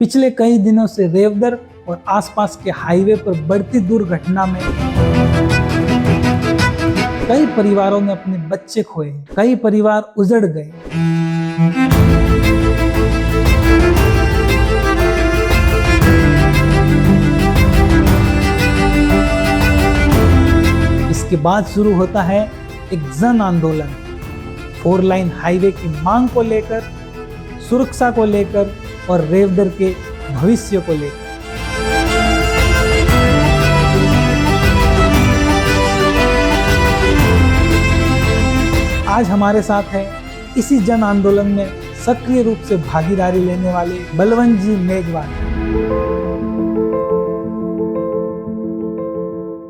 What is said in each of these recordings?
पिछले कई दिनों से रेवदर और आसपास के हाईवे पर बढ़ती दुर्घटना में कई परिवारों ने अपने बच्चे खोए, कई परिवार उजड़ गए। इसके बाद शुरू होता है एक जन आंदोलन, 4 लाइन हाईवे की मांग को लेकर, सुरक्षा को लेकर और रेवदर के भविष्य को लेकर। आज हमारे साथ है इसी जन आंदोलन में सक्रिय रूप से भागीदारी लेने वाले बलवंत जी मेघवाल।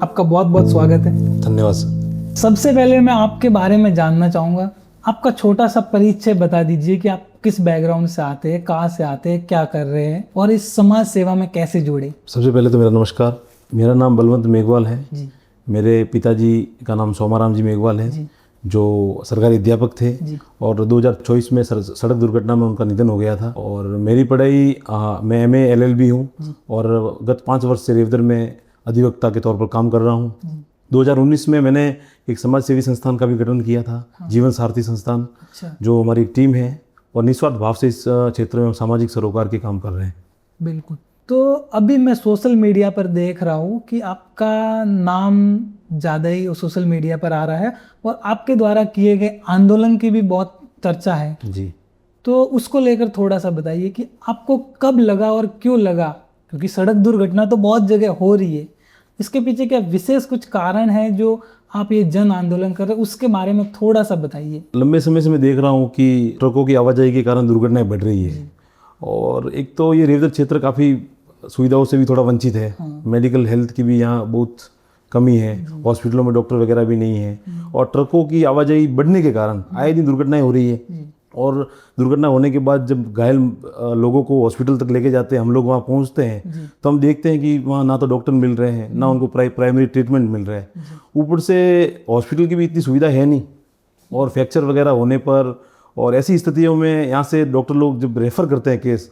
आपका बहुत बहुत स्वागत है। धन्यवाद सर। सबसे पहले मैं आपके बारे में जानना चाहूँगा, आपका छोटा सा परिचय बता दीजिए कि आप किस बैकग्राउंड से आते हैं, कहाँ से आते हैं, क्या कर रहे हैं और इस समाज सेवा में कैसे जुड़े। सबसे पहले तो मेरा नमस्कार। मेरा नाम बलवंत मेघवाल है जी। मेरे पिताजी का नाम सोमाराम जी मेघवाल है, जो सरकारी अध्यापक थे और 2024 में सड़क दुर्घटना में उनका निधन हो गया था। और मेरी पढ़ाई मैं MA LLB हूँ और गत 5 वर्ष से रेवदर में अधिवक्ता के तौर पर काम कर रहा हूँ। 2019 में मैंने एक समाज सेवी संस्थान का भी गठन किया था, जीवन सारथी संस्थान। अच्छा। जो हमारी एक टीम है और निस्वार्थ भाव से इस क्षेत्र में सामाजिक सरोकार के काम कर रहे हैं। बिल्कुल। तो अभी मैं सोशल मीडिया पर देख रहा हूँ कि आपका नाम ज़्यादा ही सोशल मीडिया पर आ रहा है और आपके द्वारा किए गए आंदोलन की भी बहुत चर्चा है जी। तो उसको लेकर थोड़ा सा बताइए कि आपको कब लगा और क्यों लगा, क्योंकि सड़क दुर्घटना तो बहुत जगह हो रही है, इसके पीछे क्या विशेष कुछ कारण है जो आप ये जन आंदोलन कर रहे हैं, उसके बारे में थोड़ा सा बताइए। लंबे समय से मैं देख रहा हूँ कि ट्रकों की आवाजाही के कारण दुर्घटनाएं बढ़ रही है और एक तो ये रेवदर क्षेत्र काफ़ी सुविधाओं से भी थोड़ा वंचित है। मेडिकल हेल्थ की भी यहाँ बहुत कमी है, हॉस्पिटलों में डॉक्टर वगैरह भी नहीं है और ट्रकों की आवाजाही बढ़ने के कारण आए दिन दुर्घटनाएं हो रही है। और दुर्घटना होने के बाद जब घायल लोगों को हॉस्पिटल तक लेके जाते हैं, हम लोग वहाँ पहुँचते हैं तो हम देखते हैं कि वहाँ ना तो डॉक्टर मिल रहे हैं, ना उनको प्राइमरी ट्रीटमेंट मिल रहा है। ऊपर से हॉस्पिटल की भी इतनी सुविधा है नहीं और फ्रैक्चर वगैरह होने पर और ऐसी स्थितियों में यहाँ से डॉक्टर लोग जब रेफ़र करते हैं केस,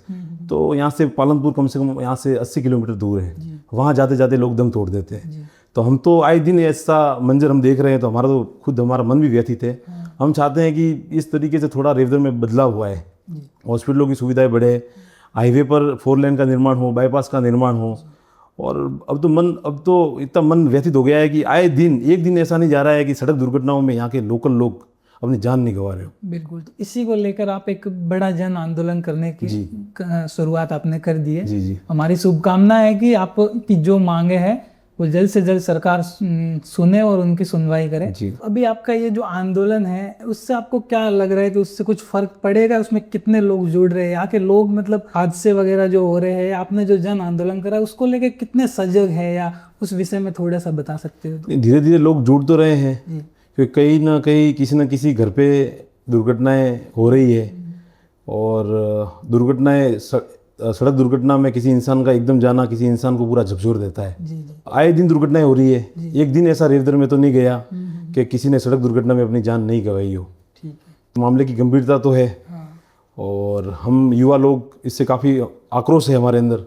तो यहाँ से पालनपुर कम से कम यहाँ से 80 किलोमीटर दूर है, वहाँ जाते जाते लोग दम तोड़ देते हैं। तो हम तो आए दिन ऐसा मंजर हम देख रहे हैं तो हमारा मन भी व्यथित है। हम चाहते हैं कि इस तरीके से थोड़ा रेवदर में बदलाव हुआ है, हॉस्पिटलों की सुविधाएं बढ़े, हाईवे पर 4 लेन का निर्माण हो, बाईपास का निर्माण हो। और अब तो इतना मन व्यथित हो गया है कि आए दिन एक दिन ऐसा नहीं जा रहा है कि सड़क दुर्घटनाओं में यहाँ के लोकल लोग अपनी जान नहीं गंवा रहे हो। बिल्कुल। तो इसी को लेकर आप एक बड़ा जन आंदोलन करने की शुरुआत आपने कर दी है। जी। हमारी शुभकामना है कि आपकी जो मांगे हैं वो जल्द से जल्द सरकार सुने और उनकी सुनवाई करे। अभी आपका ये जो आंदोलन है उससे आपको क्या लग रहा है कि उससे कुछ फर्क पड़ेगा? उसमें कितने लोग जुड़ रहे हैं? यहाँ के लोग मतलब हादसे वगैरह जो हो रहे हैं, आपने जो जन आंदोलन करा उसको लेकर कितने सजग है, या उस विषय में थोड़ा सा बता सकते हो? धीरे धीरे लोग जुड़ तो रहे हैं क्योंकि कहीं ना कहीं किसी न किसी घर पे दुर्घटनाएं हो रही है और दुर्घटनाएं सड़क दुर्घटना में किसी इंसान का एकदम जाना किसी इंसान को पूरा झकझोर देता है। आए दिन दुर्घटनाएं हो रही है। एक दिन ऐसा रेवदर में तो नहीं गया कि किसी ने सड़क दुर्घटना में अपनी जान नहीं गंवाई हो। मामले की गंभीरता तो है और हम युवा लोग इससे काफ़ी आक्रोश है हमारे अंदर।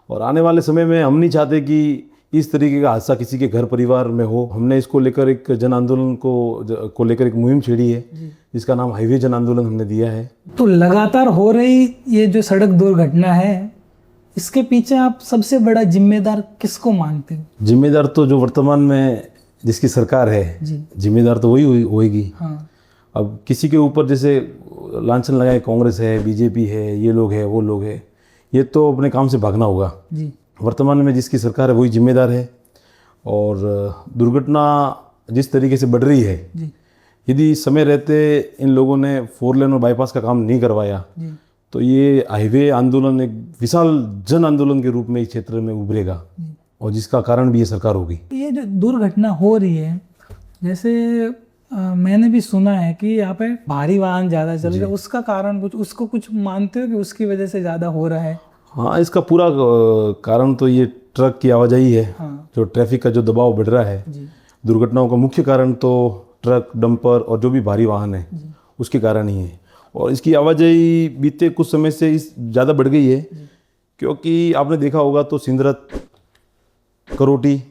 और आने वाले समय में हम नहीं चाहते कि इस तरीके का हादसा किसी के घर परिवार में हो। हमने इसको लेकर एक जन आंदोलन को लेकर एक मुहिम छेड़ी है जिसका नाम हाईवे जन आंदोलन हमने दिया है। तो लगातार हो रही ये जो सड़क दुर्घटना है, इसके पीछे आप सबसे बड़ा जिम्मेदार किसको मानते हो? जिम्मेदार तो जो वर्तमान में जिसकी सरकार है, जिम्मेदार तो वही होएगी। अब किसी के ऊपर जैसे लांछन लगाए कांग्रेस है, BJP है, ये लोग है, वो लोग है, ये तो अपने काम से भागना होगा। वर्तमान में जिसकी सरकार है वही जिम्मेदार है। और दुर्घटना जिस तरीके से बढ़ रही है, यदि समय रहते इन लोगों ने 4 लेन और बाईपास का काम नहीं करवाया तो ये हाईवे आंदोलन एक विशाल जन आंदोलन के रूप में इस क्षेत्र में उभरेगा और जिसका कारण भी ये सरकार होगी। ये जो दुर्घटना हो रही है, जैसे मैंने भी सुना है कि यहाँ पे भारी वाहन ज़्यादा चल रहे हैं, उसका कारण उसको कुछ मानते हो कि उसकी वजह से ज़्यादा हो रहा है? हाँ, इसका पूरा कारण तो ये ट्रक की आवाजाही है। जो ट्रैफिक का जो दबाव बढ़ रहा है, दुर्घटनाओं का मुख्य कारण तो ट्रक, डंपर और जो भी भारी वाहन है उसके कारण ही है। और इसकी आवाजाही बीते कुछ समय से इस ज़्यादा बढ़ गई है, क्योंकि आपने देखा होगा तो सिंदरत, करोटी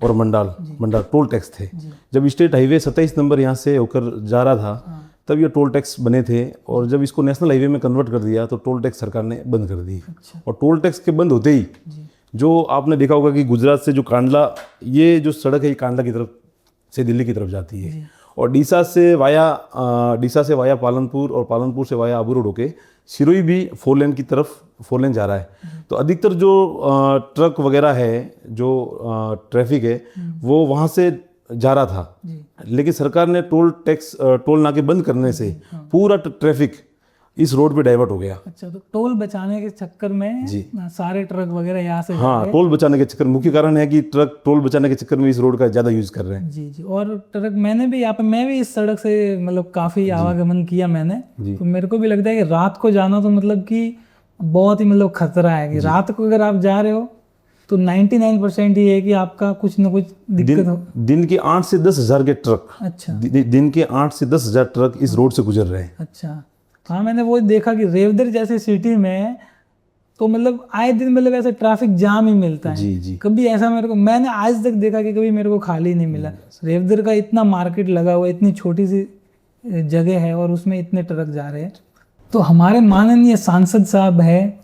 और मंडाल टोल टैक्स थे। जब स्टेट हाईवे 27 नंबर यहाँ से होकर जा रहा था तब ये टोल टैक्स बने थे, और जब इसको नेशनल हाईवे में कन्वर्ट कर दिया तो टोल टैक्स सरकार ने बंद कर दी। और टोल टैक्स के बंद होते ही जो आपने देखा होगा कि गुजरात से जो कांडला, ये जो सड़क है ये कांडला की तरफ से दिल्ली की तरफ जाती है, और डीसा से वाया पालनपुर, और पालनपुर से वाया आबू रोड होके सिरोही भी 4 लेन की तरफ 4 लेन जा रहा है। तो अधिकतर जो ट्रक वगैरह है, जो ट्रैफिक है, वो वहाँ से जा रहा था, लेकिन सरकार ने टोल नाके बंद करने से पूरा ट्रैफिक इस रोड पे डाइवर्ट हो गया। अच्छा, तो टोल बचाने के चक्कर में सारे ट्रक वगैरह यहाँ से हाँ, टोल बचाने के चक्कर, मुख्य कारण है कि ट्रक टोल बचाने के चक्कर में इस रोड का ज़्यादा यूज़ कर रहे हैं। जी। और ट्रक, मैंने भी यहाँ पे, मैं भी इस सड़क से मतलब काफ़ी आवागमन किया मैंने, तो मेरे को भी लगता है कि रात को जाना तो मतलब कि बहुत ही मतलब खतरा है कि रात को अगर आप जा रहे हो तो 99% ये है कि आपका कुछ ना कुछ दिक्कत हो। दिन के 8 से 10 हज़ार के ट्रक, अच्छा, दिन के 8 से 10 हज़ार ट्रक इस रोड से गुजर रहे हैं। अच्छा, हाँ, मैंने वो देखा कि रेवदर जैसे सिटी में तो मतलब आए दिन मतलब ऐसे ट्रैफिक जाम ही मिलता है। जी। कभी ऐसा मैंने आज तक देखा कि कभी मेरे को खाली नहीं मिला। रेवदर का इतना मार्केट लगा हुआ, इतनी छोटी सी जगह है और उसमें इतने ट्रक जा रहे हैं। तो हमारे माननीय सांसद साहब है,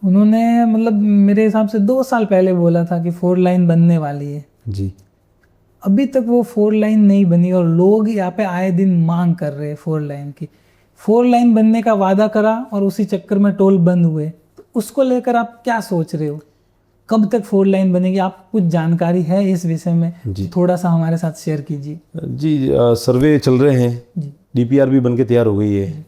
उन्होंने मतलब मेरे हिसाब से 2 साल पहले बोला था कि 4 लाइन बनने वाली है जी। अभी तक वो 4 लाइन नहीं बनी, और लोग यहाँ पे आए दिन मांग कर रहे हैं 4 लाइन की। 4 लाइन बनने का वादा करा और उसी चक्कर में टोल बंद हुए। तो उसको लेकर आप क्या सोच रहे हो, कब तक 4 लाइन बनेगी? आप कुछ जानकारी है इस विषय में जी, थोड़ा सा हमारे साथ शेयर कीजिए। जी, सर्वे चल रहे हैं, DPR भी बन के तैयार हो गई है,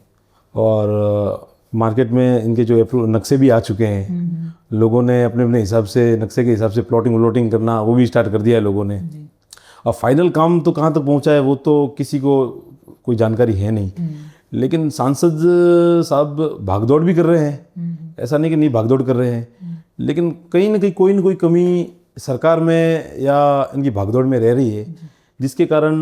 और मार्केट में इनके जो नक्शे भी आ चुके हैं। लोगों ने अपने अपने हिसाब से, नक्शे के हिसाब से प्लॉटिंग व्लॉटिंग करना वो भी स्टार्ट कर दिया है लोगों ने। और फाइनल काम तो कहाँ तक पहुँचा है वो तो किसी को कोई जानकारी है नहीं, लेकिन सांसद साहब भागदौड़ भी कर रहे हैं, ऐसा नहीं कि नहीं भागदौड़ कर रहे हैं, लेकिन कहीं ना कहीं कोई ना कोई कमी सरकार में या इनकी भागदौड़ में रह रही है, जिसके कारण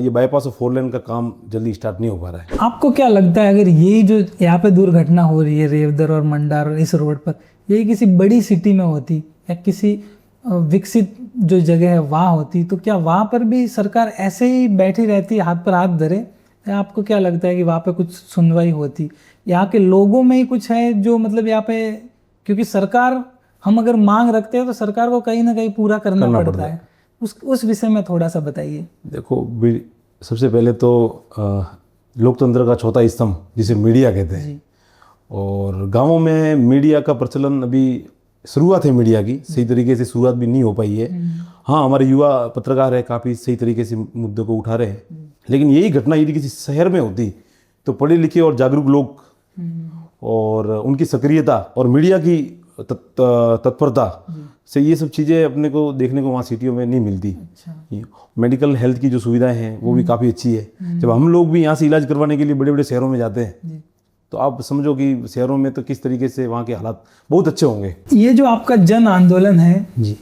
ये बाईपास और 4 लेन का काम जल्दी स्टार्ट नहीं हो पा रहा है। आपको क्या लगता है, अगर ये जो यहाँ पे दुर्घटना हो रही है रेवदर और मंडार इस रोड पर, यही किसी बड़ी सिटी में होती या किसी विकसित जो जगह है वहाँ होती, तो क्या वहाँ पर भी सरकार ऐसे ही बैठी रहती, हाथ पर हाथ धरे? आपको क्या लगता है कि वहाँ पे कुछ सुनवाई होती? यहाँ के लोगों में ही कुछ है जो मतलब यहाँ पे, क्योंकि सरकार, हम अगर मांग रखते हैं तो सरकार को कहीं ना कहीं पूरा करना पड़ता है। उस विषय में थोड़ा सा बताइए। देखो, सबसे पहले तो लोकतंत्र का चौथा स्तंभ जिसे मीडिया कहते हैं, और गांवों में मीडिया का प्रचलन अभी शुरुआत है मीडिया की, सही तरीके से शुरुआत भी नहीं हो पाई है। हाँ, हमारे युवा पत्रकार है, काफ़ी सही तरीके से मुद्दों को उठा रहे हैं, लेकिन यही घटना यदि किसी शहर में होती तो पढ़े लिखे और जागरूक लोग और उनकी सक्रियता और मीडिया की तत्परता से ये सब चीज़ें अपने को देखने को वहाँ सिटियों में नहीं मिलती। मेडिकल हेल्थ की जो सुविधाएं हैं वो भी काफ़ी अच्छी है। जब हम लोग भी यहाँ से इलाज करवाने के लिए बड़े बड़े शहरों में जाते हैं तो आप समझो कि शहरों में तो किस तरीके से वहाँ के हालात बहुत अच्छे होंगे। ये जो आपका जन आंदोलन है जी,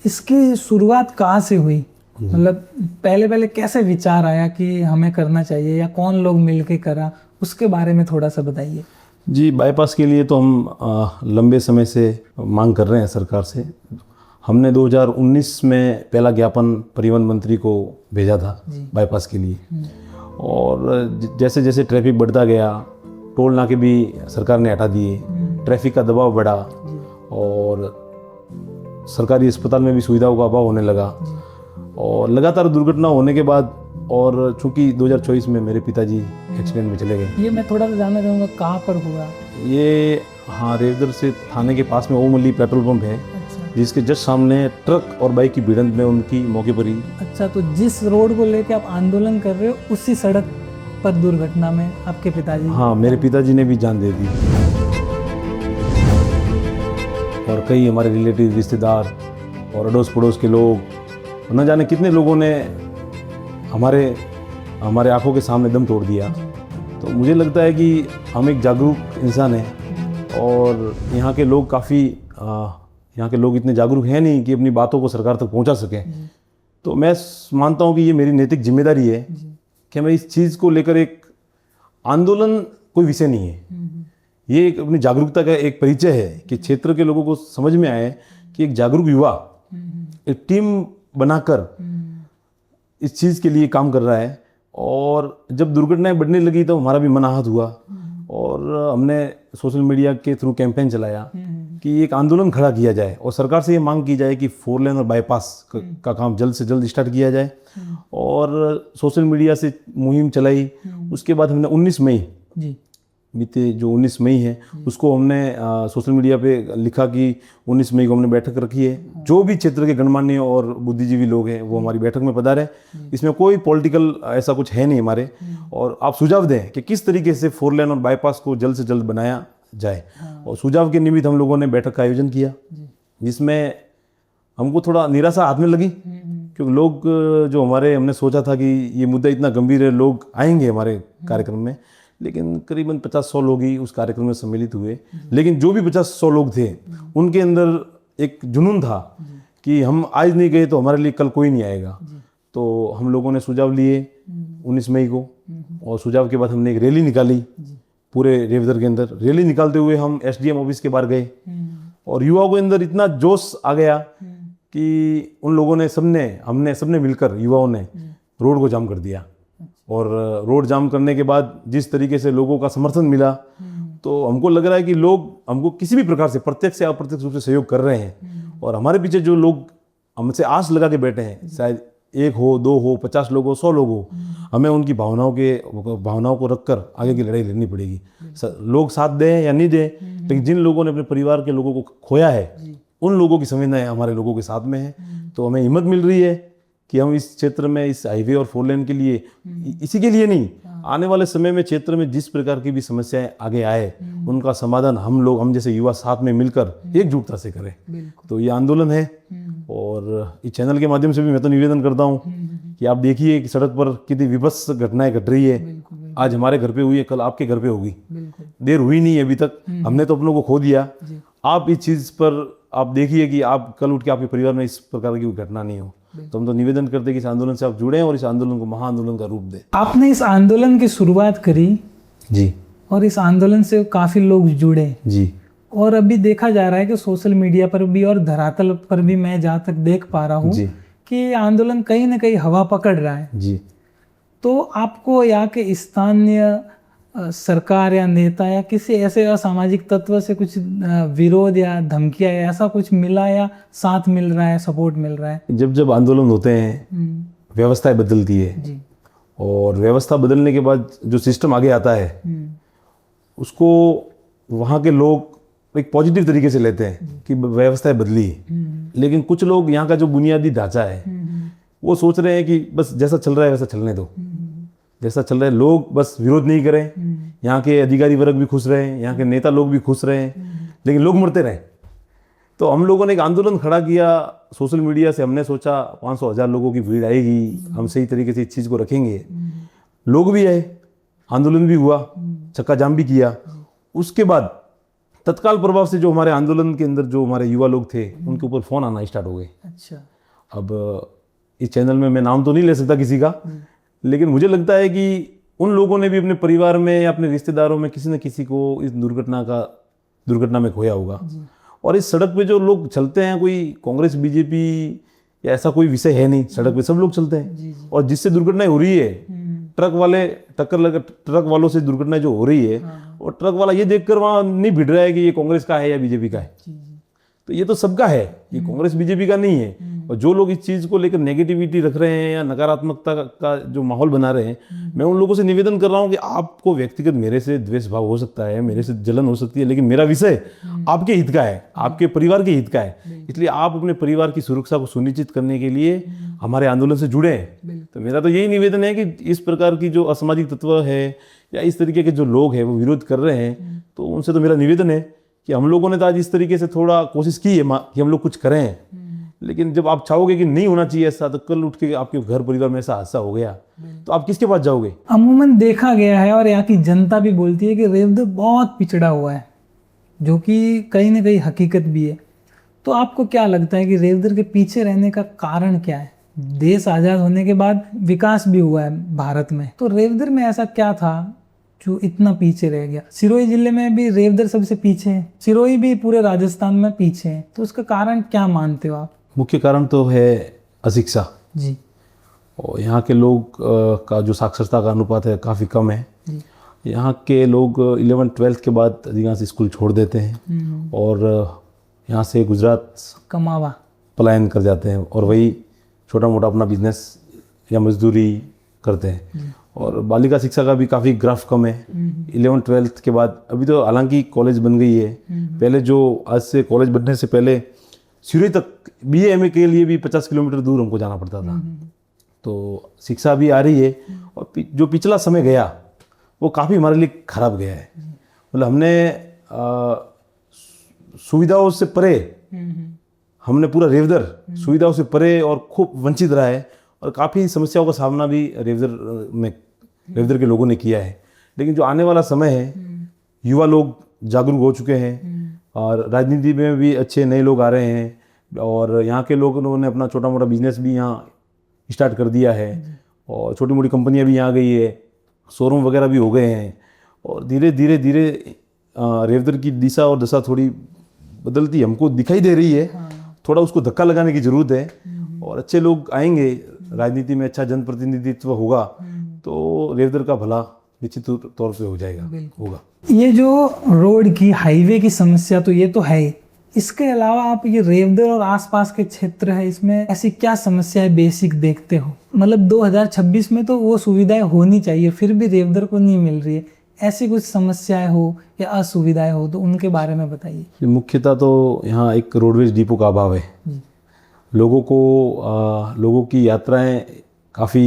इसकी शुरुआत कहाँ से हुई? मतलब पहले कैसे विचार आया कि हमें करना चाहिए, या कौन लोग मिलके करा, उसके बारे में थोड़ा सा बताइए। जी, बाईपास के लिए तो हम लंबे समय से मांग कर रहे हैं सरकार से। हमने 2019 में पहला ज्ञापन परिवहन मंत्री को भेजा था बाईपास के लिए, और जैसे जैसे ट्रैफिक बढ़ता गया, टोल नाके भी सरकार ने हटा दिए, ट्रैफिक का दबाव बढ़ा और सरकारी अस्पताल में भी सुविधाओं का अभाव होने लगा, और लगातार दुर्घटना होने के बाद, और चूंकि 2024 में मेरे पिताजी एक्सीडेंट में चले गए। ये मैं थोड़ा सा जानना चाहूँगा, कहाँ पर हुआ ये? हाँ, रेवदर से थाने के पास में ओमली पेट्रोल पंप है। अच्छा। जिसके जस्ट सामने ट्रक और बाइक की भिड़ंत में उनकी मौके पर ही। अच्छा, तो जिस रोड को लेके आप आंदोलन कर रहे हो उसी सड़क पर दुर्घटना में आपके पिताजी? हाँ, मेरे पिताजी ने भी जान दे दी, और कई हमारे रिलेटिव, रिश्तेदार और अड़ोस पड़ोस के लोग, न जाने कितने लोगों ने हमारे आंखों के सामने दम तोड़ दिया। तो मुझे लगता है कि हम एक जागरूक इंसान हैं, और यहाँ के लोग यहाँ के लोग इतने जागरूक हैं नहीं कि अपनी बातों को सरकार तक पहुँचा सकें। तो मैं मानता हूँ कि ये मेरी नैतिक जिम्मेदारी है कि मैं इस चीज़ को लेकर एक आंदोलन कोई विषय नहीं है। ये एक अपनी जागरूकता का एक परिचय है कि क्षेत्र के लोगों को समझ में आए कि एक जागरूक युवा एक टीम बनाकर इस चीज़ के लिए काम कर रहा है। और जब दुर्घटनाएं बढ़ने लगी तो हमारा भी मन आहत हुआ और हमने सोशल मीडिया के थ्रू कैंपेन चलाया कि एक आंदोलन खड़ा किया जाए और सरकार से ये मांग की जाए कि 4 लेन और बाईपास का काम जल्द से जल्द स्टार्ट किया जाए। और सोशल मीडिया से मुहिम चलाई। उसके बाद हमने 19 मई बीते जो 19 मई है उसको हमने सोशल मीडिया पे लिखा कि 19 मई को हमने बैठक रखी है। जो भी क्षेत्र के गणमान्य और बुद्धिजीवी लोग हैं वो हमारी बैठक में पधारे। इसमें कोई पॉलिटिकल ऐसा कुछ है नहीं हमारे। और आप सुझाव दें कि किस तरीके से 4 लेन और बाईपास को जल्द से जल्द बनाया जाए। और सुझाव के निमित्त हम लोगों ने बैठक का आयोजन किया, जिसमें हमको थोड़ा निराशा हाथ में लगी क्योंकि लोग जो हमने सोचा था कि ये मुद्दा इतना गंभीर है, लोग आएंगे हमारे कार्यक्रम में, लेकिन करीबन 50-100 लोग ही उस कार्यक्रम में सम्मिलित हुए। लेकिन जो भी 50-100 लोग थे उनके अंदर एक जुनून था कि हम आज नहीं गए तो हमारे लिए कल कोई नहीं आएगा। तो हम लोगों ने सुझाव लिए 19 मई को, और सुझाव के बाद हमने एक रैली निकाली पूरे रेवदर के अंदर। रैली निकालते हुए हम SDM ऑफिस के बाहर गए और युवाओं के अंदर इतना जोश आ गया कि उन लोगों ने हमने सबने मिलकर युवाओं ने रोड को जाम कर दिया। और रोड जाम करने के बाद जिस तरीके से लोगों का समर्थन मिला तो हमको लग रहा है कि लोग हमको किसी भी प्रकार से प्रत्यक्ष या अप्रत्यक्ष रूप से सहयोग कर रहे हैं। और हमारे पीछे जो लोग हमसे आस लगा के बैठे हैं, शायद 1 हो 2 हो 50 लोग हो 100 लोग हो, हमें उनकी भावनाओं को रखकर आगे की लड़ाई लड़नी पड़ेगी। लोग साथ दें या नहीं दें, लेकिन जिन लोगों ने अपने परिवार के लोगों को खोया है उन लोगों की संवेदनाएं हमारे लोगों के साथ में है। तो हमें हिम्मत मिल रही है कि हम इस क्षेत्र में इस हाईवे और 4 लेन के लिए, इसी के लिए नहीं, आने वाले समय में क्षेत्र में जिस प्रकार की भी समस्याएं आगे आए उनका समाधान हम जैसे युवा साथ में मिलकर एकजुटता से करें। तो ये आंदोलन है। और इस चैनल के माध्यम से भी मैं तो निवेदन करता हूँ कि आप देखिए कि सड़क पर कितनी विभत्स घटनाएं घट रही है। आज हमारे घर पे हुई है, कल आपके घर पे होगी। देर हुई नहीं है अभी तक, हमने तो अपनों को खो दिया। आप इस चीज़ पर आप देखिए कि आप कल उठ के आपके परिवार में इस प्रकार की घटना नहीं हो। तो हम तो निवेदन करते हैं कि इस आंदोलन से आप जुड़ें और इस आंदोलन को महाआंदोलन का रूप दें। आपने इस आंदोलन की शुरुआत करी जी, और इस आंदोलन से काफी लोग जुड़े जी, और अभी देखा जा रहा है कि सोशल मीडिया पर भी और धरातल पर भी मैं जहाँ तक देख पा रहा हूँ कि ये आंदोलन कहीं ना कहीं हवा पकड़ रहा है जी। तो आपको यहाँ के स्थानीय सरकार या नेता या किसी ऐसे असामाजिक तत्व से कुछ विरोध या धमकियां या ऐसा कुछ मिला या साथ मिल रहा है, सपोर्ट मिल रहा है? जब आंदोलन होते हैं व्यवस्थाएं बदलती है जी। और व्यवस्था बदलने के बाद जो सिस्टम आगे आता है उसको वहाँ के लोग एक पॉजिटिव तरीके से लेते हैं कि व्यवस्थाएं बदली। लेकिन कुछ लोग यहाँ का जो बुनियादी ढांचा है वो सोच रहे हैं कि बस जैसा चल रहा है वैसा चलने दो, जैसा चल रहा है, लोग बस विरोध नहीं करें, यहाँ के अधिकारी वर्ग भी खुश रहे, यहाँ के नेता लोग भी खुश रहे, लेकिन लोग मरते रहे। तो हम लोगों ने एक आंदोलन खड़ा किया सोशल मीडिया से। हमने सोचा 500-1000 लोगों की भीड़ आएगी, हम सही तरीके से इस चीज़ को रखेंगे। लोग भी आए, आंदोलन भी हुआ, चक्का जाम भी किया। उसके बाद तत्काल प्रभाव से जो हमारे आंदोलन के अंदर जो हमारे युवा लोग थे उनके ऊपर फ़ोन आना स्टार्ट हो गए। अच्छा। अब इस चैनल में मैं नाम तो नहीं ले सकता किसी का, लेकिन मुझे लगता है कि उन लोगों ने भी अपने परिवार में या अपने रिश्तेदारों में किसी न किसी को इस दुर्घटना में खोया होगा। और इस सड़क पे जो लोग चलते हैं, कोई कांग्रेस बीजेपी या ऐसा कोई विषय है नहीं, सड़क पे सब लोग चलते हैं। और जिससे दुर्घटनाएं हो रही है, ट्रक वालों से दुर्घटनाएं जो हो रही है, और ट्रक वाला ये देखकर वहाँ नहीं भिड़ रहा है कि ये कांग्रेस का है या बीजेपी का है। तो ये तो सबका है, ये कांग्रेस बीजेपी का नहीं है। और जो लोग इस चीज़ को लेकर नेगेटिविटी रख रहे हैं या नकारात्मकता का जो माहौल बना रहे हैं, मैं उन लोगों से निवेदन कर रहा हूँ कि आपको व्यक्तिगत मेरे से द्वेष भाव हो सकता है, मेरे से जलन हो सकती है, लेकिन मेरा विषय आपके हित का है, आपके परिवार के हित का है। इसलिए आप अपने परिवार की सुरक्षा को सुनिश्चित करने के लिए हमारे आंदोलन से जुड़े। तो मेरा तो यही निवेदन है कि इस प्रकार की जो असामाजिक तत्व है या इस तरीके के जो लोग हैं वो विरोध कर रहे हैं, तो उनसे तो मेरा निवेदन है कि हम लोगों ने तो आज इस तरीके से थोड़ा कोशिश की है कि हम लोग कुछ करें। लेकिन जब आप चाहोगे कि नहीं होना चाहिए ऐसा, तो कल उठ के आपके घर परिवार में ऐसा हादसा हो गया तो आप किसके पास जाओगे? अमूमन देखा गया है और यहाँ की जनता भी बोलती है कि रेवदर बहुत पिछड़ा हुआ है, जो कि कहीं ना कहीं हकीकत भी है। तो आपको क्या लगता है कि रेवदर के पीछे रहने का कारण क्या है? देश आज़ाद होने के बाद विकास भी हुआ है भारत में, तो रेवदर में ऐसा क्या था जो इतना पीछे रह गया? सिरोही जिले में भी रेवदर सबसे पीछे है, सिरोही भी पूरे राजस्थान में पीछे है, तो उसका कारण क्या मानते हो आप? मुख्य कारण तो है अशिक्षा जी और यहाँ के लोग का जो साक्षरता का अनुपात है काफ़ी कम है। जी यहाँ के लोग 11th-12th के बाद अधिकांश स्कूल छोड़ देते हैं और यहाँ से गुजरात कमावा पलायन कर जाते हैं और वही छोटा मोटा अपना बिजनेस या मजदूरी करते हैं। और बालिका शिक्षा का भी काफ़ी ग्राफ कम है 11th-12th के बाद। अभी तो हालांकि कॉलेज बन गई है, पहले जो आज से कॉलेज बनने से पहले सिरोही तक BA MA के लिए भी 50 किलोमीटर दूर हमको जाना पड़ता था। तो शिक्षा भी आ रही है और जो पिछला समय गया वो काफ़ी हमारे लिए खराब गया है। मतलब हमने सुविधाओं से परे, हमने पूरा रेवदर सुविधाओं से परे और खूब वंचित रहा है और काफ़ी समस्याओं का सामना भी रेवदर के लोगों ने किया है। लेकिन जो आने वाला समय है, युवा लोग जागरूक हो चुके हैं और राजनीति में भी अच्छे नए लोग आ रहे हैं और यहाँ के लोगों ने अपना छोटा मोटा बिजनेस भी यहाँ स्टार्ट कर दिया है और छोटी मोटी कंपनियां भी यहाँ गई है, शोरूम वगैरह भी हो गए हैं और धीरे धीरे धीरे रेवदर की दिशा और दशा थोड़ी बदलती हमको दिखाई दे रही है। थोड़ा उसको धक्का लगाने की ज़रूरत है और अच्छे लोग आएंगे राजनीति में, अच्छा जनप्रतिनिधित्व होगा तो रेवदर का भला निश्चित तौर पे हो जाएगा, होगा। ये जो रोड की, हाईवे की समस्या तो ये तो है ही, इसके अलावा आप ये रेवदर और आसपास के क्षेत्र है, इसमें ऐसी क्या समस्याएं बेसिक देखते हो? मतलब 2026 में तो वो सुविधाएं होनी चाहिए, फिर भी रेवदर को नहीं मिल रही है, ऐसी कुछ समस्याएं हो या असुविधाएं हो तो उनके बारे में बताइए। मुख्यतः तो यहाँ एक रोडवेज डिपो का अभाव है। लोगों की यात्राएं काफ़ी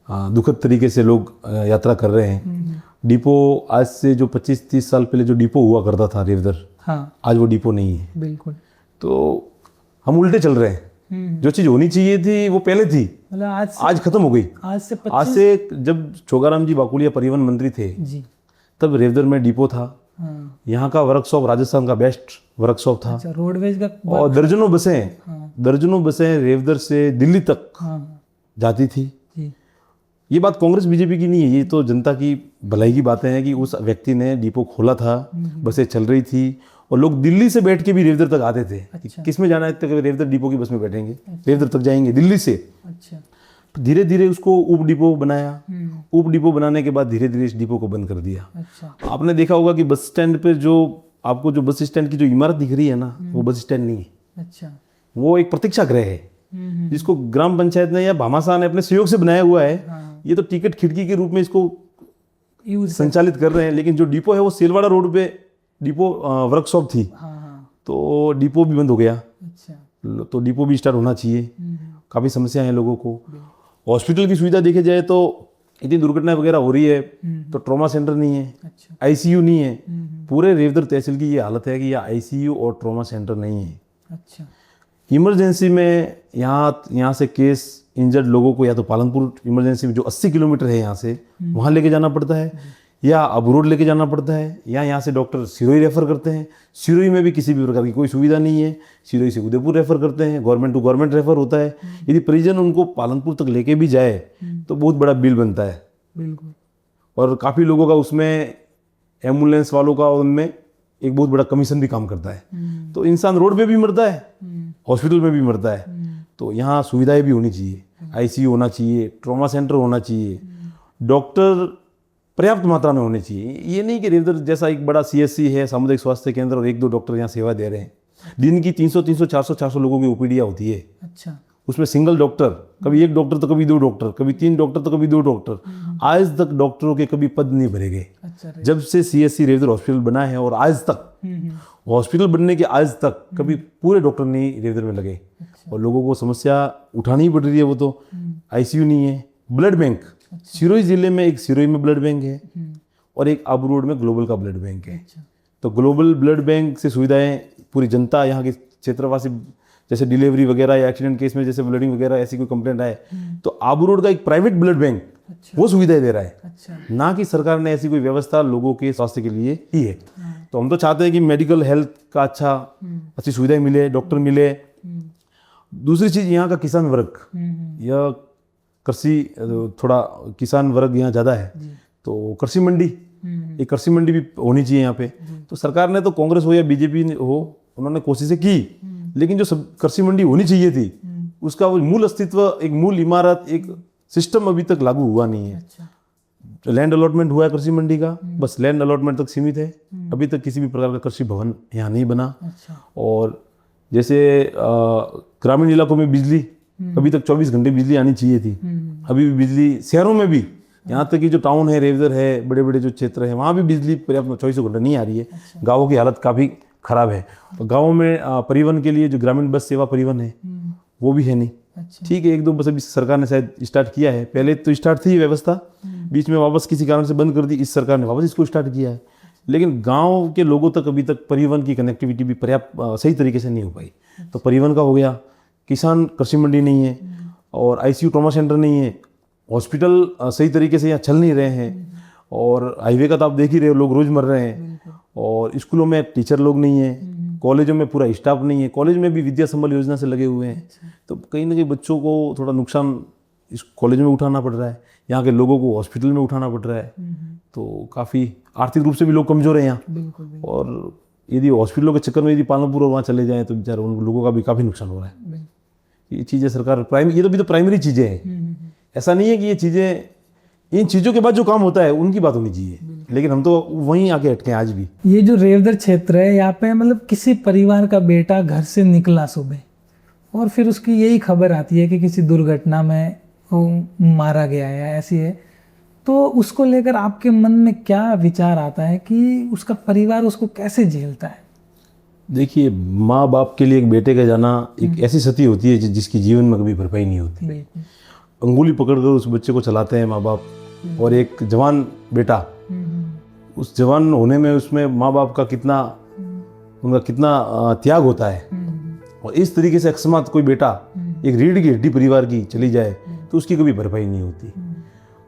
दुखद तरीके से लोग यात्रा कर रहे हैं। डिपो आज से जो 25-30 साल पहले जो डिपो हुआ करता था रेवदर, हाँ, आज वो डिपो नहीं है। बिल्कुल। तो हम उल्टे चल रहे हैं। जो चीज़ होनी चाहिए थी वो पहले थी, मतलब आज खत्म हो गई। आज से जब छोगाराम जी बाकुलिया परिवहन मंत्री थे जी, तब रेवदर में डिपो था। हाँ, यहाँ का वर्कशॉप राजस्थान का बेस्ट वर्कशॉप था। अच्छा, रोडवेज का और दर्जनों बसें रेवदर से दिल्ली तक जाती थी। जी, ये बात कांग्रेस बीजेपी की नहीं है, ये तो जनता की भलाई की बातें हैं कि उस व्यक्ति ने डिपो खोला था, बसें चल रही थी और लोग दिल्ली से बैठ के भी रेवदर तक आते थे। अच्छा। किस में जाना है, तक रेवदर डिपो की बस में बैठेंगे, रेवदर तक जाएंगे दिल्ली से। अच्छा, धीरे धीरे उसको उप डिपो बनाया। उप डिपो बनाने के बाद धीरे धीरे इस डिपो को बंद कर दिया। अच्छा, आपने देखा होगा कि बस स्टैंड पे जो आपको जो बस स्टैंड की जो इमारत दिख रही है ना, वो बस स्टैंड नहीं है, अच्छा, वो एक प्रतीक्षा गृह है जिसको ग्राम पंचायत ने या भामाशाह ने अपने सहयोग से बनाया हुआ है। ये तो टिकट खिड़की के रूप में इसको संचालित कर रहे हैं, लेकिन जो डिपो है वो सेलवाड़ा रोड पे डिपो वर्कशॉप थी। तो डिपो भी बंद हो गया। अच्छा, तो डिपो भी स्टार्ट होना चाहिए। काफ़ी समस्या है लोगों को। हॉस्पिटल की सुविधा देखी जाए तो इतनी दुर्घटनाएं वगैरह हो रही है तो ट्रॉमा सेंटर नहीं है, अच्छा, ICU नहीं है। पूरे रेवदर तहसील की ये हालत है कि यहाँ ICU और ट्रॉमा सेंटर नहीं है। अच्छा, इमरजेंसी में यहाँ से केस इंजर्ड लोगों को या तो पालनपुर इमरजेंसी में जो 80 किलोमीटर है यहाँ से, वहाँ लेके जाना पड़ता है, या अबरोड लेके जाना पड़ता है, या यहाँ से डॉक्टर सिरोही रेफर करते हैं। सिरोही में भी किसी भी प्रकार की कोई सुविधा नहीं है, सिरोही से उदयपुर रेफर करते हैं, गवर्नमेंट टू गवर्नमेंट रेफर होता है। यदि परिजन उनको पालनपुर तक लेके भी जाए तो बहुत बड़ा बिल बनता है। बिल्कुल। और काफ़ी लोगों का उसमें, एम्बुलेंस वालों का उनमें एक बहुत बड़ा कमीशन भी काम करता है। तो इंसान रोड पे भी मरता है, हॉस्पिटल में भी मरता है। तो यहाँ सुविधाएं भी होनी चाहिए, ICU होना चाहिए, ट्रॉमा सेंटर होना चाहिए, डॉक्टर पर्याप्त मात्रा में होने चाहिए। ये नहीं कि रेवदर जैसा एक बड़ा CSC है, सामुदायिक स्वास्थ्य केंद्र, और 1-2 डॉक्टर यहाँ सेवा दे रहे हैं। दिन की 300, 400 लोगों की OPD होती है। अच्छा, उसमें सिंगल डॉक्टर, कभी 1 डॉक्टर तो कभी 2 डॉक्टर, कभी 3 डॉक्टर तो कभी 2 डॉक्टर। आज तक डॉक्टरों के कभी पद नहीं भरे गए। अच्छा, जब से CSC रेवदर हॉस्पिटल बना है और आज तक, हॉस्पिटल बनने के आज तक कभी पूरे डॉक्टर नहीं रेवदर में लगे। और लोगों को समस्या उठानी ही पड़ रही है। वो तो ICU नहीं है। ब्लड बैंक, सिरोही जिले में एक सिरोही में ब्लड बैंक है और एक आबू रोड में ग्लोबल का ब्लड बैंक है। तो ग्लोबल ब्लड बैंक से सुविधाएं पूरी जनता, यहाँ के क्षेत्रवासी, जैसे डिलीवरी वगैरह या एक्सीडेंट केस में जैसे ब्लडिंग वगैरह ऐसी कोई कंप्लेंट आए तो आबू रोड का एक प्राइवेट ब्लड बैंक वो सुविधाएं दे रहा है। अच्छा, ना कि सरकार ने ऐसी कोई व्यवस्था लोगों के स्वास्थ्य के लिए की है। तो हम तो चाहते हैं कि मेडिकल हेल्थ का अच्छी सुविधाएं मिले, डॉक्टर मिले। दूसरी चीज़, यहाँ का किसान वर्ग, यह कृषि, थोड़ा किसान वर्ग यहाँ ज़्यादा है, तो कृषि मंडी, एक कृषि मंडी भी होनी चाहिए यहाँ पे। तो सरकार ने तो, कांग्रेस हो या बीजेपी हो, उन्होंने कोशिशें की, लेकिन जो सब कृषि मंडी होनी चाहिए थी उसका वो मूल अस्तित्व, एक मूल इमारत, एक सिस्टम अभी तक लागू हुआ नहीं है। अच्छा। लैंड अलॉटमेंट हुआ है कृषि मंडी का, बस लैंड अलॉटमेंट तक सीमित है। अभी तक किसी भी प्रकार का कृषि भवन यहाँ नहीं बना। अच्छा। और जैसे ग्रामीण इलाकों में बिजली, अभी तक 24 घंटे बिजली आनी चाहिए थी, अभी भी बिजली शहरों में भी, यहाँ तक कि जो टाउन है, रेवदर है, बड़े बड़े जो क्षेत्र है, वहाँ भी बिजली पर्याप्त 24 घंटे नहीं आ रही है। गाँवों की हालत काफ़ी खराब है। और गाँवों में परिवहन के लिए जो ग्रामीण बस सेवा परिवहन है वो भी है नहीं। अच्छा। ठीक है, एक दो बस अभी सरकार ने शायद स्टार्ट किया है, पहले तो स्टार्ट थी ये व्यवस्था, बीच में वापस किसी कारण से बंद कर दी, इस सरकार ने वापस इसको स्टार्ट किया है। लेकिन गांव के लोगों तक अभी तक परिवहन की कनेक्टिविटी भी पर्याप्त सही तरीके से नहीं हो पाई। तो परिवहन का हो गया, किसान कृषि मंडी नहीं है, और आईसीयू ट्रॉमा सेंटर नहीं है, हॉस्पिटल सही तरीके से यहाँ चल नहीं रहे हैं, और हाईवे का तो आप देख ही रहे हो, लोग रोज मर रहे हैं, और स्कूलों में टीचर लोग नहीं है, कॉलेजों में पूरा स्टाफ नहीं है, कॉलेज में भी विद्या संबल योजना से लगे हुए हैं। तो कहीं ना कहीं बच्चों को थोड़ा नुकसान इस कॉलेज में उठाना पड़ रहा है, यहाँ के लोगों को हॉस्पिटल में उठाना पड़ रहा है। तो काफ़ी आर्थिक रूप से भी लोग कमज़ोर हैं यहाँ। और यदि हॉस्पिटलों के चक्कर में यदि पालनपुर और वहाँ चले जाएँ तो बेचारे उन लोगों का भी काफ़ी नुकसान हो रहा है। ये चीज़ें सरकार ये तो भी तो प्राइमरी चीज़ें हैं। ऐसा नहीं है कि ये चीज़ें, इन चीज़ों के बाद जो काम होता है उनकी बात होनी चाहिए, लेकिन हम तो वहीं आके अटके हैं आज भी। ये जो रेवदर क्षेत्र है, यहाँ पे मतलब किसी परिवार का बेटा घर से निकला सुबह और फिर उसकी यही खबर आती है कि किसी दुर्घटना में वो मारा गया है या ऐसी है, तो उसको लेकर आपके मन में क्या विचार आता है कि उसका परिवार उसको कैसे झेलता है? देखिए, माँ बाप के लिए एक बेटे का जाना एक ऐसी क्षति होती है जिसकी जीवन में कभी भरपाई नहीं होती। अंगुली पकड़कर उस बच्चे को चलाते हैं माँ बाप, और एक जवान बेटा, उस जवान होने में उसमें माँ बाप का उनका कितना त्याग होता है। और इस तरीके से अकस्मात कोई बेटा एक रीढ़ की हड्डी परिवार की चली जाए तो उसकी कभी भरपाई नहीं होती।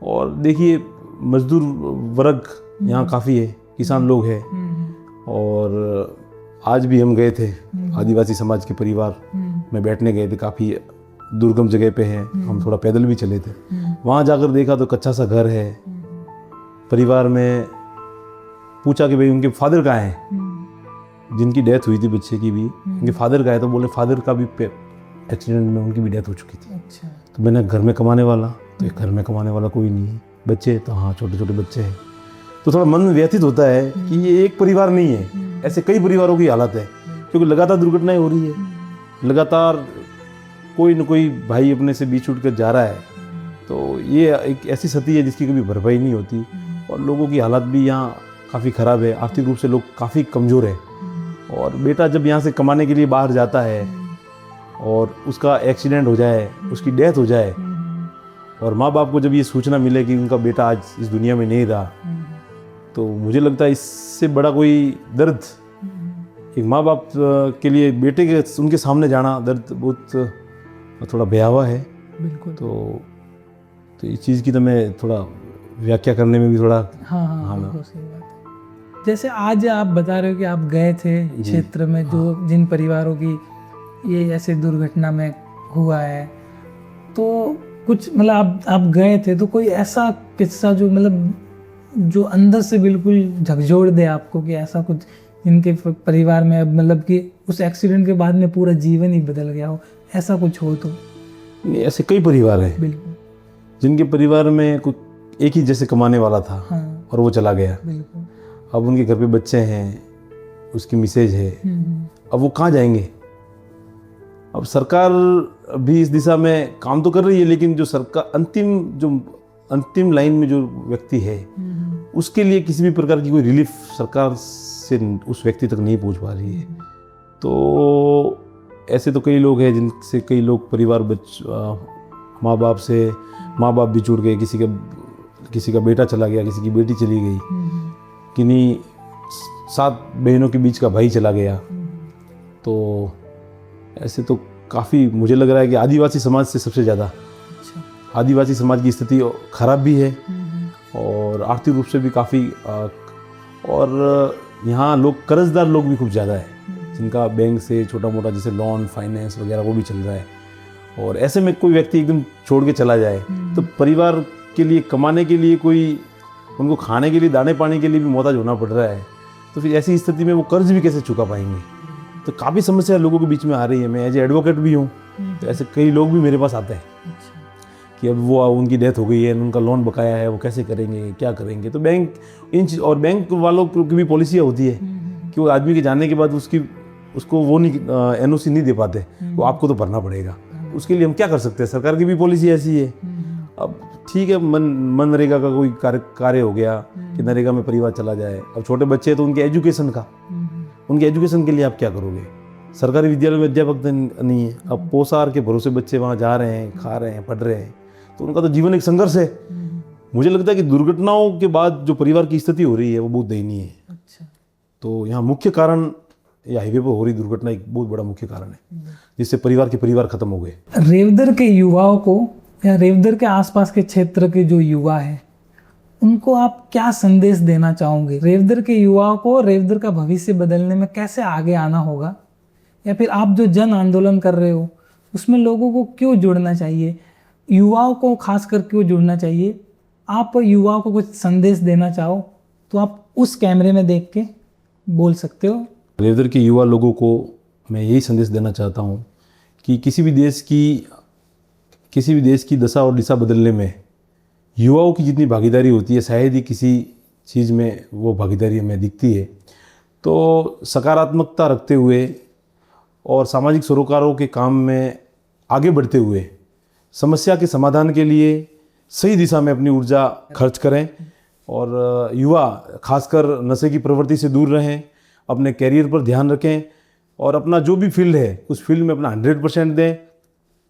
और देखिए, मजदूर वर्ग यहाँ काफ़ी है, किसान लोग हैं, और आज भी हम गए थे आदिवासी समाज के परिवार में बैठने गए थे, काफ़ी दुर्गम जगह पे हैं, हम थोड़ा पैदल भी चले थे। वहाँ जाकर देखा तो कच्चा सा घर है, परिवार में पूछा कि भाई उनके फादर कहाँ हैं, जिनकी डेथ हुई थी बच्चे की भी, उनके फादर कहाँ है, तो बोले फादर का भी एक्सीडेंट में उनकी भी डेथ हो चुकी थी। अच्छा। तो मैंने घर में कमाने वाला, तो एक घर में कमाने वाला कोई नहीं है, बच्चे तो हाँ छोटे छोटे बच्चे हैं। तो थोड़ा मन में व्यथित होता है कि ये एक परिवार नहीं है, ऐसे कई परिवारों की हालत है, क्योंकि लगातार दुर्घटनाएं हो रही है, लगातार कोई न कोई भाई अपने से बीच उठ कर जा रहा है। तो ये एक ऐसी क्षति है जिसकी कभी भरपाई नहीं होती, और लोगों की हालत भी यहाँ काफ़ी ख़राब है, आर्थिक रूप से लोग काफ़ी कमज़ोर है। और बेटा जब यहाँ से कमाने के लिए बाहर जाता है और उसका एक्सीडेंट हो जाए, उसकी डेथ हो जाए, और माँ बाप को जब ये सूचना मिले कि उनका बेटा आज इस दुनिया में नहीं रहा, तो मुझे लगता है इससे बड़ा कोई दर्द एक माँ बाप के लिए बेटे के उनके सामने जाना दर्द बहुत थोड़ा भयावह है। बिल्कुल। तो इस चीज़ की तो मैं थोड़ा व्याख्या करने में भी थोड़ा हाँ, बिल्कुल सही बात है। जैसे आज आप बता रहे हो कि आप गए थे क्षेत्र में जो जिन परिवारों की ये ऐसे दुर्घटना में हुआ है, तो कुछ मतलब आप गए थे तो कोई ऐसा किस्सा जो मतलब जो अंदर से बिल्कुल झकझोर दे आपको कि ऐसा कुछ इनके परिवार में मतलब कि उस एक्सीडेंट के बाद में पूरा जीवन ही बदल गया हो, ऐसा कुछ हो तो? ऐसे कई परिवार हैं बिल्कुल, जिनके परिवार में कुछ एक ही जैसे कमाने वाला था। हाँ, और वो चला गया। बिल्कुल। अब उनके घर पे बच्चे हैं, उसकी मिसेज है, अब वो कहाँ जाएंगे? अब सरकार भी इस दिशा में काम तो कर रही है, लेकिन जो सरकार अंतिम लाइन में जो व्यक्ति है उसके लिए किसी भी प्रकार की कोई रिलीफ सरकार से उस व्यक्ति तक नहीं पहुंच पा रही है। तो ऐसे तो कई लोग हैं जिनसे कई लोग परिवार माँ बाप भी जुड़ गए, किसी का बेटा चला गया, किसी की बेटी चली गई, किन्हीं 7 बहनों के बीच का भाई चला गया। तो ऐसे तो काफ़ी मुझे लग रहा है कि आदिवासी समाज से सबसे ज़्यादा आदिवासी समाज की स्थिति खराब भी है, और आर्थिक रूप से भी काफ़ी, और यहाँ लोग कर्जदार लोग भी खूब ज़्यादा है, जिनका बैंक से छोटा मोटा जैसे लोन फाइनेंस वगैरह वो भी चल रहा है। और ऐसे में कोई व्यक्ति एकदम छोड़ के चला जाए तो परिवार के लिए कमाने के लिए कोई उनको खाने के लिए, दाने पानी के लिए भी मोहताज होना पड़ रहा है, तो फिर ऐसी स्थिति में वो कर्ज भी कैसे चुका पाएंगे। तो काफ़ी समस्या लोगों के बीच में आ रही है। मैं एज एडवोकेट भी हूँ, तो ऐसे कई लोग भी मेरे पास आते हैं कि अब वो उनकी डेथ हो गई है, उनका लोन बकाया है, वो कैसे करेंगे, क्या करेंगे। तो बैंक और बैंक वालों की भी पॉलिसियाँ होती है कि वो आदमी के जाने के बाद उसको वो नहीं NOC नहीं दे पाते, वो आपको तो भरना पड़ेगा। उसके लिए हम क्या कर सकते हैं, सरकार की भी पॉलिसी ऐसी है। अब ठीक है, मनरेगा का कोई कार्य हो गया कि नरेगा में परिवार चला जाए। अब छोटे बच्चे हैं तो उनके एजुकेशन के लिए आप क्या करोगे। सरकारी विद्यालय में अध्यापक नहीं है, अब पोषाहार के भरोसे बच्चे वहाँ जा रहे हैं, खा रहे हैं, पढ़ रहे हैं, तो उनका तो जीवन एक संघर्ष है। मुझे लगता है कि दुर्घटनाओं के बाद जो परिवार की स्थिति हो रही है वो बहुत दयनीय है। अच्छा। तो यहाँ मुख्य कारण, या हाईवे पर हो रही दुर्घटना एक बहुत बड़ा मुख्य कारण है, जिससे परिवार खत्म हो गए। रेवदर के युवाओं को या रेवदर के आसपास के क्षेत्र के जो युवा है उनको आप क्या संदेश देना चाहोगे? रेवदर के युवाओं को रेवदर का भविष्य बदलने में कैसे आगे आना होगा, या फिर आप जो जन आंदोलन कर रहे हो उसमें लोगों को क्यों जुड़ना चाहिए, युवाओं को खासकर क्यों जुड़ना चाहिए? आप युवाओं को कुछ संदेश देना चाहो तो आप उस कैमरे में देख के बोल सकते हो। रेवदर के युवा लोगों को मैं यही संदेश देना चाहता हूँ कि किसी भी देश की दशा और दिशा बदलने में युवाओं की जितनी भागीदारी होती है, शायद ही किसी चीज़ में वो भागीदारी हमें दिखती है। तो सकारात्मकता रखते हुए और सामाजिक सरोकारों के काम में आगे बढ़ते हुए समस्या के समाधान के लिए सही दिशा में अपनी ऊर्जा खर्च करें, और युवा खासकर नशे की प्रवृत्ति से दूर रहें, अपने कैरियर पर ध्यान रखें, और अपना जो भी फील्ड है उस फील्ड में अपना 100% दें,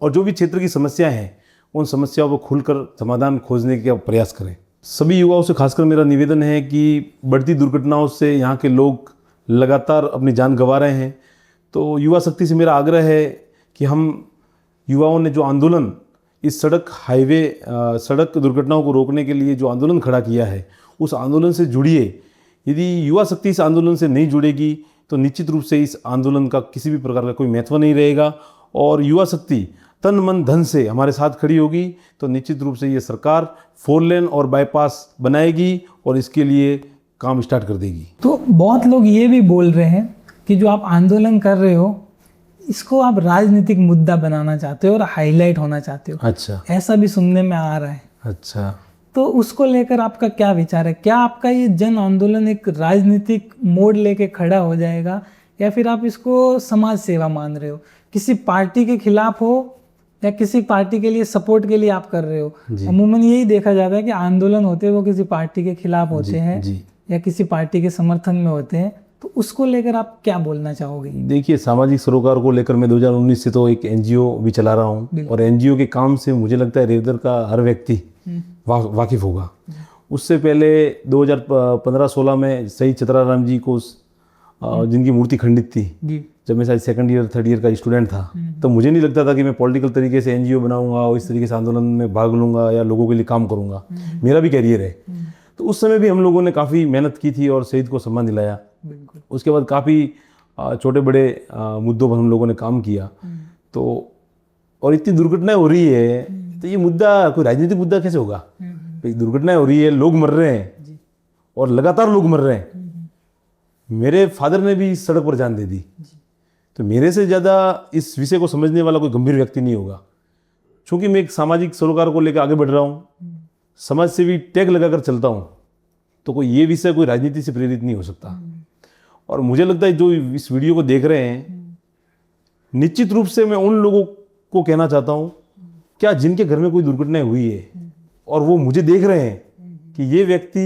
और जो भी क्षेत्र की समस्याएं हैं उन समस्याओं को खुलकर समाधान खोजने का प्रयास करें। सभी युवाओं से खासकर मेरा निवेदन है कि बढ़ती दुर्घटनाओं से यहाँ के लोग लगातार अपनी जान गंवा रहे हैं। तो युवा शक्ति से मेरा आग्रह है कि हम युवाओं ने जो आंदोलन, इस सड़क दुर्घटनाओं को रोकने के लिए जो आंदोलन खड़ा किया है, उस आंदोलन से जुड़िए। यदि युवा शक्ति इस आंदोलन से नहीं जुड़ेगी तो निश्चित रूप से इस आंदोलन का किसी भी प्रकार का कोई महत्व नहीं रहेगा, और युवा शक्ति तन मन धन से हमारे साथ खड़ी होगी तो निश्चित रूप से ये सरकार 4 लेन और बाईपास बनाएगी और इसके लिए काम स्टार्ट कर देगी। तो बहुत लोग ये भी बोल रहे हैं कि जो आप आंदोलन कर रहे हो इसको आप राजनीतिक मुद्दा बनाना चाहते हो और हाईलाइट होना चाहते हो। अच्छा, ऐसा भी सुनने में आ रहा है। अच्छा, तो उसको लेकर आपका क्या विचार है? क्या आपका ये जन आंदोलन एक राजनीतिक मोड़ लेके खड़ा हो जाएगा, या फिर आप इसको समाज सेवा मान रहे हो, किसी पार्टी के खिलाफ हो या किसी पार्टी के लिए सपोर्ट के लिए आप कर रहे हो? अमूमन यही देखा जाता है कि आंदोलन होते हैं वो किसी पार्टी के खिलाफ होते हैं या किसी पार्टी के समर्थन में होते हैं। तो उसको लेकर आप क्या बोलना चाहोगे? देखिए, सामाजिक सरोकार को लेकर मैं 2019 से तो एक NGO भी चला रहा हूँ, और NGO के काम से मुझे लगता है रेवदर का हर व्यक्ति वाकिफ होगा। उससे पहले 2015-16 में शहीद चतराराम जी को जिनकी मूर्ति खंडित थी, जब मैं शायद 2nd ईयर 3rd ईयर का स्टूडेंट था, तो मुझे नहीं लगता था कि मैं पॉलिटिकल तरीके से NGO बनाऊंगा और इस तरीके से आंदोलन में भाग लूंगा या लोगों के लिए काम करूंगा। मेरा भी कैरियर है। तो उस समय भी हम लोगों ने काफ़ी मेहनत की थी और शहीद को सम्मान दिलाया। उसके बाद काफ़ी छोटे बड़े मुद्दों पर हम लोगों ने काम किया। तो और इतनी दुर्घटनाएं हो रही है तो ये मुद्दा कोई राजनीतिक मुद्दा कैसे होगा? दुर्घटनाएं हो रही है, लोग मर रहे हैं और लगातार लोग मर रहे हैं। मेरे फादर ने भी इस सड़क पर जान दे दी, तो मेरे से ज़्यादा इस विषय को समझने वाला कोई गंभीर व्यक्ति नहीं होगा। चूँकि मैं एक सामाजिक सरोकार को लेकर आगे बढ़ रहा हूँ, समाज से भी टैग लगाकर चलता हूँ, तो कोई ये विषय कोई राजनीति से प्रेरित नहीं हो सकता। और मुझे लगता है जो इस वीडियो को देख रहे हैं, निश्चित रूप से मैं उन लोगों को कहना चाहता हूँ क्या जिनके घर में कोई दुर्घटनाएं हुई है और वो मुझे देख रहे हैं कि ये व्यक्ति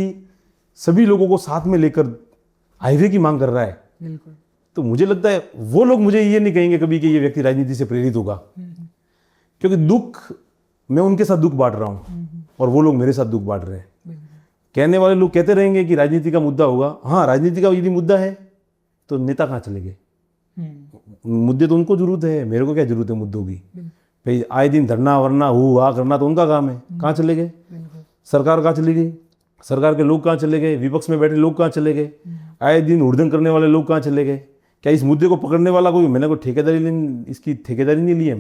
सभी लोगों को साथ में लेकर हाईवे की मांग कर रहा है, तो मुझे लगता है वो लोग मुझे ये नहीं कहेंगे कभी कि ये व्यक्ति राजनीति से प्रेरित होगा, क्योंकि दुख मैं उनके साथ दुख बांट रहा हूँ और वो लोग मेरे साथ दुख बांट रहे हैं। कहने वाले लोग कहते रहेंगे कि राजनीति का मुद्दा होगा। हाँ, राजनीति का यदि मुद्दा है तो नेता कहाँ चले गए? मुद्दे तो उनको जरूरत है, मेरे को क्या जरूरत है मुद्दों की? भाई आए दिन धरना वरना हुआ करना तो उनका काम है। कहाँ चले गए? सरकार कहाँ चली गई? सरकार के लोग कहाँ चले गए? विपक्ष में बैठे लोग कहाँ चले गए? आए दिन उड़दंग करने वाले लोग कहाँ चले गए? क्या इस मुद्दे को पकड़ने वाला कोई, मैंने कोई इसकी ठेकेदारी नहीं ली है।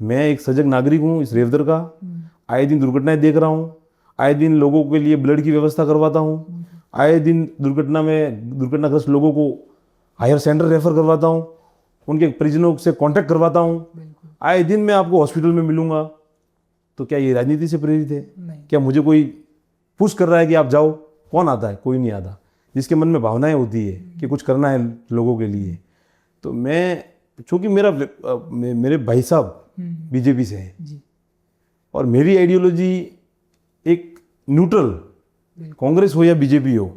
मैं एक सजग नागरिक हूँ इस रेवदर का। आए दिन दुर्घटनाएं देख रहा हूँ, आए दिन लोगों के लिए ब्लड की व्यवस्था करवाता हूँ, आए दिन दुर्घटनाग्रस्त लोगों को हायर सेंटर रेफर करवाता हूँ, उनके परिजनों से कांटेक्ट करवाता हूँ, आए दिन मैं आपको हॉस्पिटल में मिलूंगा। तो क्या ये राजनीति से प्रेरित है? क्या मुझे कोई पुश कर रहा है कि आप जाओ? कौन आता है? कोई नहीं आता। जिसके मन में भावनाएं होती है कि कुछ करना है लोगों के लिए। तो मैं, चूँकि मेरे भाई साहब बीजेपी से हैं और मेरी आइडियोलॉजी एक न्यूट्रल, कांग्रेस हो या बीजेपी हो,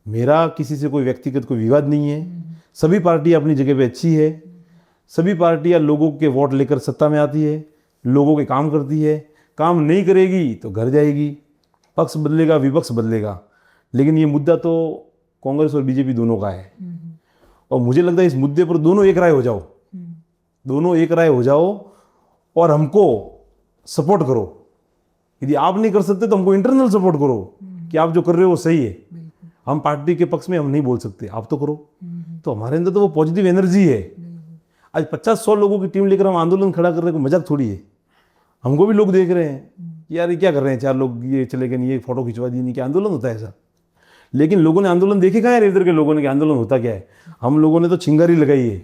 मेरा किसी से कोई व्यक्तिगत कोई विवाद नहीं है। सभी पार्टियां अपनी जगह पे अच्छी है, सभी पार्टियां लोगों के वोट लेकर सत्ता में आती है, लोगों के काम करती है। काम नहीं करेगी तो घर जाएगी, पक्ष बदलेगा, विपक्ष बदलेगा, लेकिन ये मुद्दा तो कांग्रेस और बीजेपी दोनों का है। और मुझे लगता है इस मुद्दे पर दोनों एक राय हो जाओ, दोनों एक राय हो जाओ और हमको सपोर्ट करो। यदि आप नहीं कर सकते तो हमको इंटरनल सपोर्ट करो कि आप जो कर रहे हो वो सही है। हम पार्टी के पक्ष में हम नहीं बोल सकते, आप तो करो। तो हमारे अंदर तो वो पॉजिटिव एनर्जी है। आज 50-100 लोगों की टीम लेकर हम आंदोलन खड़ा कर रहे हैं, मजाक थोड़ी है। हमको भी लोग देख रहे हैं कि यार ये क्या कर रहे हैं, 4 लोग ये चले गए, ये फोटो खिंचवा दी, नहीं क्या आंदोलन होता है ऐसा। लेकिन लोगों ने आंदोलन देखे कहाँ है? इधर के लोगों ने कि आंदोलन होता क्या है। हम लोगों ने तो चिंगारी लगाई है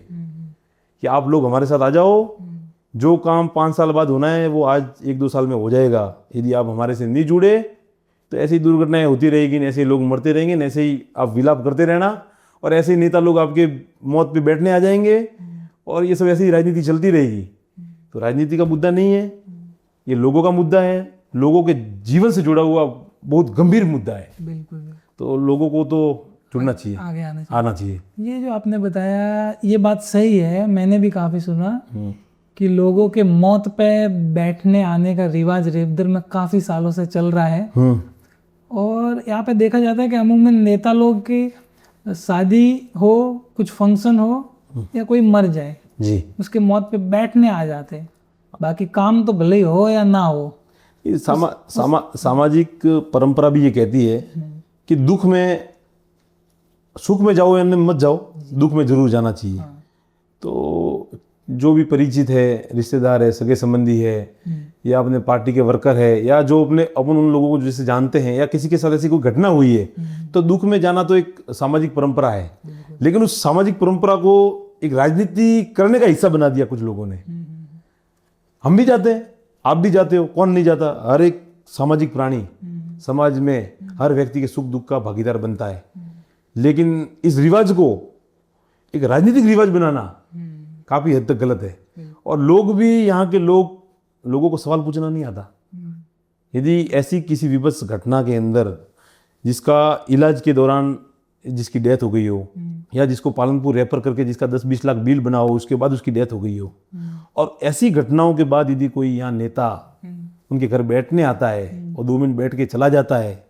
कि आप लोग हमारे साथ आ जाओ, जो काम 5 साल बाद होना है वो आज 1-2 साल में हो जाएगा। यदि आप हमारे से नहीं जुड़े तो ऐसी ही दुर्घटनाएं होती रहेगी, ऐसे ही लोग मरते रहेंगे, ऐसे ही आप विलाप करते रहना, और ऐसे ही नेता लोग आपके मौत पे बैठने आ जाएंगे, और ये सब ऐसी ही राजनीति चलती रहेगी। तो राजनीति का मुद्दा नहीं है, ये लोगों का मुद्दा है, लोगों के जीवन से जुड़ा हुआ बहुत गंभीर मुद्दा है। बिल्कुल। तो लोगों को तो जुड़ना चाहिए, आगे आना चाहिए। ये जो आपने बताया ये बात सही है। मैंने भी काफ़ी सुना कि लोगों के मौत पे बैठने आने का रिवाज रेवदर में काफ़ी सालों से चल रहा है। और यहाँ पे देखा जाता है कि अमूमन नेता लोग की शादी हो, कुछ फंक्शन हो या कोई मर जाए जी, उसके मौत पे बैठने आ जाते हैं। बाकी काम तो भले ही हो या ना हो। सामाजिक परंपरा भी ये कहती है कि दुख में, सुख में जाओ या मत जाओ, दुख में जरूर जाना चाहिए। तो जो भी परिचित है, रिश्तेदार है, सगे संबंधी है, या अपने पार्टी के वर्कर है, या जो अपन उन लोगों को जैसे जानते हैं, या किसी के साथ ऐसी कोई घटना हुई है, तो दुख में जाना तो एक सामाजिक परंपरा है। लेकिन उस सामाजिक परंपरा को एक राजनीति करने का हिस्सा बना दिया कुछ लोगों ने। हम भी जाते हैं, आप भी जाते हो, कौन नहीं जाता। हर एक सामाजिक प्राणी समाज में हर व्यक्ति के सुख दुख का भागीदार बनता है। लेकिन इस रिवाज को एक राजनीतिक रिवाज बनाना काफी हद तक गलत है। और लोग भी, यहाँ के लोगों को सवाल पूछना नहीं आता। यदि ऐसी किसी विभत्स घटना के अंदर जिसका इलाज के दौरान जिसकी डेथ हो गई हो, या जिसको पालनपुर रेफर करके जिसका 10-20 लाख बिल बना हो, उसके बाद उसकी डेथ हो गई हो, और ऐसी घटनाओं के बाद यदि कोई यहाँ नेता उनके घर बैठने आता है और 2 मिनट बैठ के चला जाता है,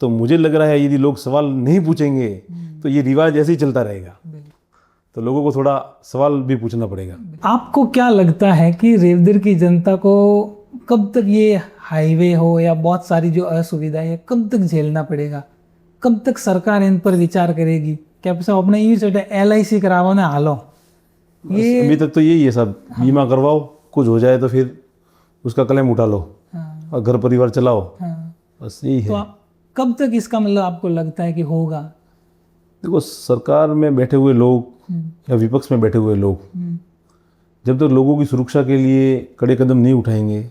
तो मुझे लग रहा है यदि लोग सवाल नहीं पूछेंगे तो ये रिवाज ऐसे ही चलता रहेगा। तो लोगों को थोड़ा सवाल भी पूछना पड़ेगा। आपको क्या लगता है कि रेवदर की जनता को कब तक ये हाईवे हो या बहुत सारी जो असुविधा है कब तक झेलना पड़ेगा? कब तक सरकार इन पर विचार करेगी? क्या अपने यूँ से LIC कराओ ना हालो, ये अभी तक तो यही है सब। बीमा करवाओ, कुछ हो जाए तो फिर उसका क्लेम उठा लो और घर परिवार चलाओ, बस यही है। तो आप कब तक इसका मतलब आपको लगता है कि होगा? देखो, सरकार में बैठे हुए लोग या विपक्ष में बैठे हुए लोग जब तक लोगों की सुरक्षा के लिए कड़े कदम नहीं उठाएंगे,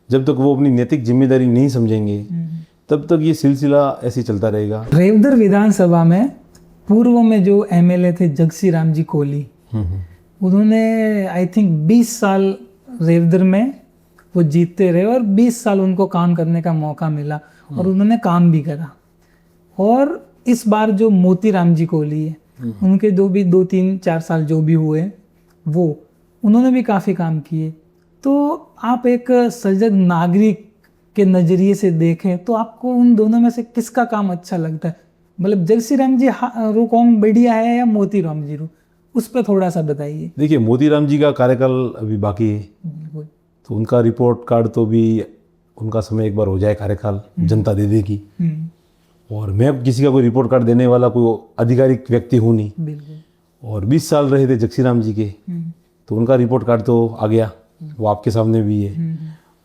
जब तक वो अपनी नैतिक जिम्मेदारी नहीं समझेंगे, तब तक ये सिलसिला ऐसे ही चलता रहेगा। रेवदर विधानसभा में पूर्व में जो MLA थे जगसी राम जी कोहली, उन्होंने आई थिंक 20 साल रेवदर में वो जीतते रहे और 20 साल उनको काम करने का मौका मिला और उन्होंने काम भी करा। और इस बार जो मोतीराम जी कोहली है, उनके 2-3-4 साल जो भी हुए वो उन्होंने भी काफ़ी काम किए। तो आप एक सजग नागरिक के नज़रिए से देखें तो आपको उन दोनों में से किसका काम अच्छा लगता है? मतलब जगसी राम जी रो कौन बढ़िया है या मोतीराम जी रो, उस पर थोड़ा सा बताइए। देखिए, मोतीराम जी का कार्यकाल अभी बाकी है, तो उनका रिपोर्ट कार्ड तो भी उनका समय एक बार हो जाए, कार्यकाल जनता दे देगी। और मैं किसी का कोई रिपोर्ट कार्ड देने वाला कोई आधिकारिक व्यक्ति हूँ नहीं। और 20 साल रहे थे जगसी राम जी के, तो उनका रिपोर्ट कार्ड तो आ गया, वो आपके सामने भी है।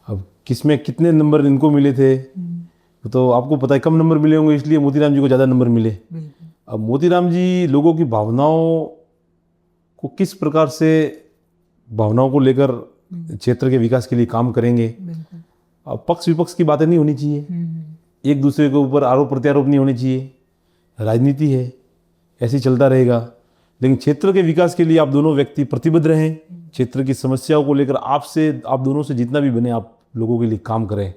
अब किसमें कितने नंबर इनको मिले थे तो आपको पता है कम नंबर मिले होंगे, इसलिए मोतीराम जी को ज़्यादा नंबर मिले। अब मोतीराम जी लोगों की भावनाओं को किस प्रकार से, भावनाओं को लेकर क्षेत्र के विकास के लिए काम करेंगे। अब पक्ष विपक्ष की बातें नहीं होनी चाहिए, एक दूसरे के ऊपर आरोप प्रत्यारोप नहीं होने चाहिए। राजनीति है, ऐसे ही चलता रहेगा, लेकिन क्षेत्र के विकास के लिए आप दोनों व्यक्ति प्रतिबद्ध रहें। क्षेत्र की समस्याओं को लेकर आप दोनों से जितना भी बने आप लोगों के लिए काम करें।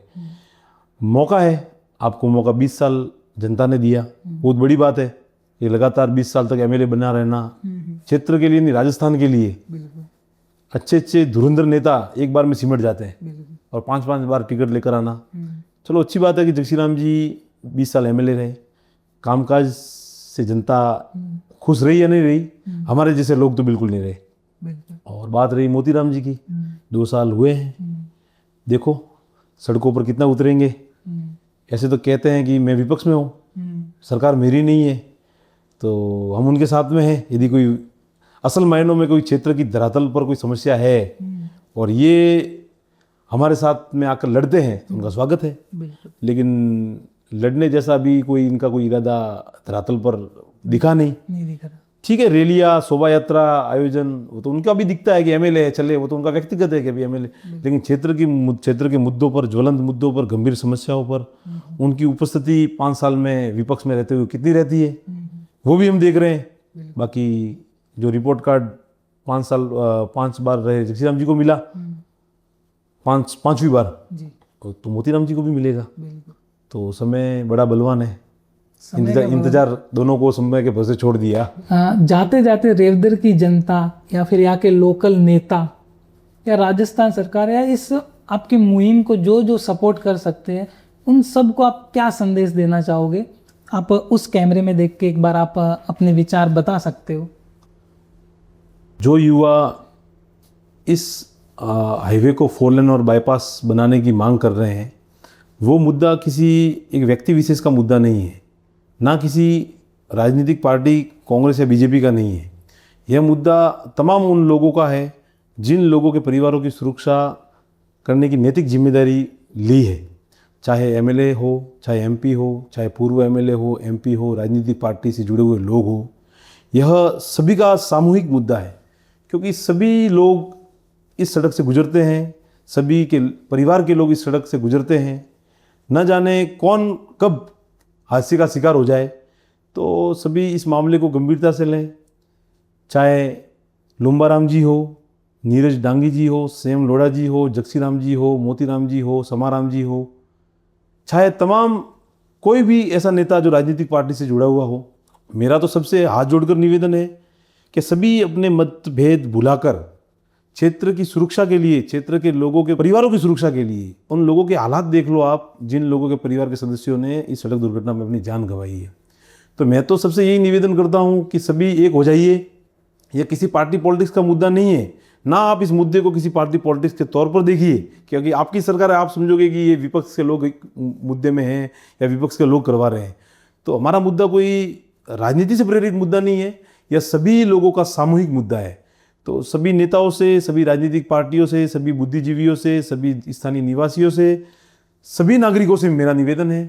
मौका है, आपको मौका 20 साल जनता ने दिया, बहुत बड़ी बात है। ये लगातार 20 साल तक एमएलए बना रहना क्षेत्र के लिए नहीं, राजस्थान के लिए अच्छे अच्छे धुरंधर नेता एक बार में सिमट जाते हैं और 5-5 बार टिकट लेकर आना। चलो अच्छी बात है कि जगसीराम जी 20 साल एमएलए रहे, कामकाज से जनता खुश रही या नहीं रही, हमारे जैसे लोग तो बिल्कुल नहीं रहे। और बात रही मोतीराम जी की, 2 साल हुए हैं, देखो सड़कों पर कितना उतरेंगे। ऐसे तो कहते हैं कि मैं विपक्ष में हूँ, सरकार मेरी नहीं है, तो हम उनके साथ में हैं। यदि कोई असल मायनों में कोई क्षेत्र की धरातल पर कोई समस्या है और ये हमारे साथ में आकर लड़ते हैं तो उनका स्वागत है। लेकिन लड़ने जैसा भी कोई इनका कोई इरादा धरातल पर दिखा नहीं दिखा। ठीक है, रैलियाँ, शोभा यात्रा आयोजन, वो तो उनका भी दिखता है कि एमएलए है, चले, वो तो उनका व्यक्तिगत है कि अभी एमएलए। लेकिन क्षेत्र के मुद्दों पर, ज्वलंत मुद्दों पर, गंभीर समस्याओं पर उनकी उपस्थिति 5 साल में विपक्ष में रहते हुए कितनी रहती है, वो भी हम देख रहे हैं। बाकी जो रिपोर्ट कार्ड 5 बार रहे जगसीराम जी को मिला, 5वीं बार तो मोतीराम जी को भी मिलेगा। तो समय बड़ा बलवान है, इंतजार दोनों को समय के भरोसे छोड़ दिया। जाते जाते रेवदर की जनता या फिर यहाँ के लोकल नेता या राजस्थान सरकार या इस आपकी मुहिम को जो जो सपोर्ट कर सकते हैं, उन सबको आप क्या संदेश देना चाहोगे? आप उस कैमरे में देख के एक बार आप अपने विचार बता सकते हो। जो युवा इस हाईवे को 4 लेन और बाईपास बनाने की मांग कर रहे हैं, वो मुद्दा किसी एक व्यक्ति विशेष का मुद्दा नहीं है, ना किसी राजनीतिक पार्टी कांग्रेस या बीजेपी का नहीं है। यह मुद्दा तमाम उन लोगों का है जिन लोगों के परिवारों की सुरक्षा करने की नैतिक जिम्मेदारी ली है, चाहे एमएलए हो, चाहे एमपी हो, चाहे पूर्व एमएलए हो, एमपी हो, राजनीतिक पार्टी से जुड़े हुए लोग हो। यह सभी का सामूहिक मुद्दा है, क्योंकि सभी लोग इस सड़क से गुजरते हैं, सभी के परिवार के लोग इस सड़क से गुजरते हैं। न जाने कौन कब हादसे का शिकार हो जाए, तो सभी इस मामले को गंभीरता से लें। चाहे लुम्बाराम जी हो, नीरज डांगी जी हो, सेम लोढ़ा जी हो, जगसीराम जी हो, मोतीराम जी हो, समाराम जी हो, चाहे तमाम कोई भी ऐसा नेता जो राजनीतिक पार्टी से जुड़ा हुआ हो, मेरा तो सबसे हाथ जोड़कर निवेदन है कि सभी अपने मतभेद भुलाकर क्षेत्र की सुरक्षा के लिए, क्षेत्र के लोगों के परिवारों की सुरक्षा के लिए, उन लोगों के हालात देख लो आप जिन लोगों के परिवार के सदस्यों ने इस सड़क दुर्घटना में अपनी जान गंवाई है। तो मैं तो सबसे यही निवेदन करता हूँ कि सभी एक हो जाइए। यह किसी पार्टी पॉलिटिक्स का मुद्दा नहीं है, ना आप इस मुद्दे को किसी पार्टी पॉलिटिक्स के तौर पर देखिए, क्योंकि आपकी सरकार है, आप समझोगे कि ये विपक्ष के लोग मुद्दे में हैं या विपक्ष के लोग करवा रहे हैं। तो हमारा मुद्दा कोई राजनीति से प्रेरित मुद्दा नहीं है, यह सभी लोगों का सामूहिक मुद्दा है। तो सभी नेताओं से, सभी राजनीतिक पार्टियों से, सभी बुद्धिजीवियों से, सभी स्थानीय निवासियों से, सभी नागरिकों से मेरा निवेदन है